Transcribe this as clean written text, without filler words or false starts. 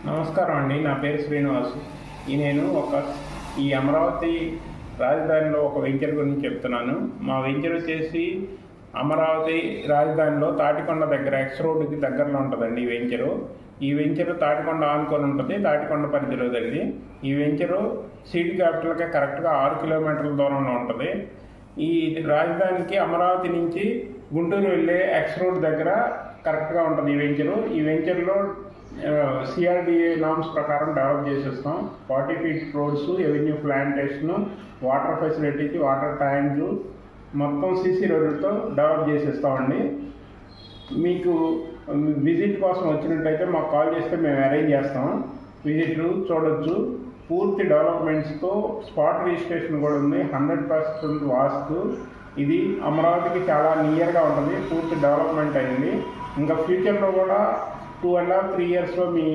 నమస్కారం అండి. నా పేరు శ్రీనివాస్. నేను ఈ అమరావతి రాజధానిలో ఒక వెంచర్ గురించి చెప్తున్నాను. మా వెంచర్ వచ్చేసి అమరావతి రాజధానిలో తాటికొండ దగ్గర ఎక్స్ రోడ్డుకి దగ్గరలో ఉంటుందండి ఈ వెంచరు తాటికొండ ఆనుకొని ఉంటుంది. తాటికొండ పరిధిలోదండి. ఈ వెంచరు సిటీ క్యాపిటల్కి కరెక్ట్గా 6 కిలోమీటర్ల దూరంలో ఉంటుంది. ఈ రాజధానికి అమరావతి నుంచి గుంటూరు వెళ్ళే ఎక్స్ రోడ్ దగ్గర కరెక్ట్గా ఉంటుంది ఈ వెంచర్లో సిఆర్డిఏ నామ్స్ ప్రకారం డెవలప్ చేసేస్తాం. 40 feet roads, avenue plantation, water ఫెసిలిటీకి వాటర్ ట్యాంకు మొత్తం సీసీ రోడ్లతో డెవలప్ చేసేస్తామండి. మీకు విజిట్ కోసం వచ్చినట్టయితే మాకు కాల్ చేస్తే మేము అరేంజ్ చేస్తాం. విజిట్ చూడొచ్చు. పూర్తి డెవలప్మెంట్స్తో స్పాట్ రిజిస్ట్రేషన్ కూడా ఉంది. 100% వాస్తు. ఇది అమరావతికి చాలా నియర్గా ఉంటుంది. పూర్తి డెవలప్మెంట్ అయింది. ఇంకా ఫ్యూచర్లో కూడా 2.5-3 yearsలో మీ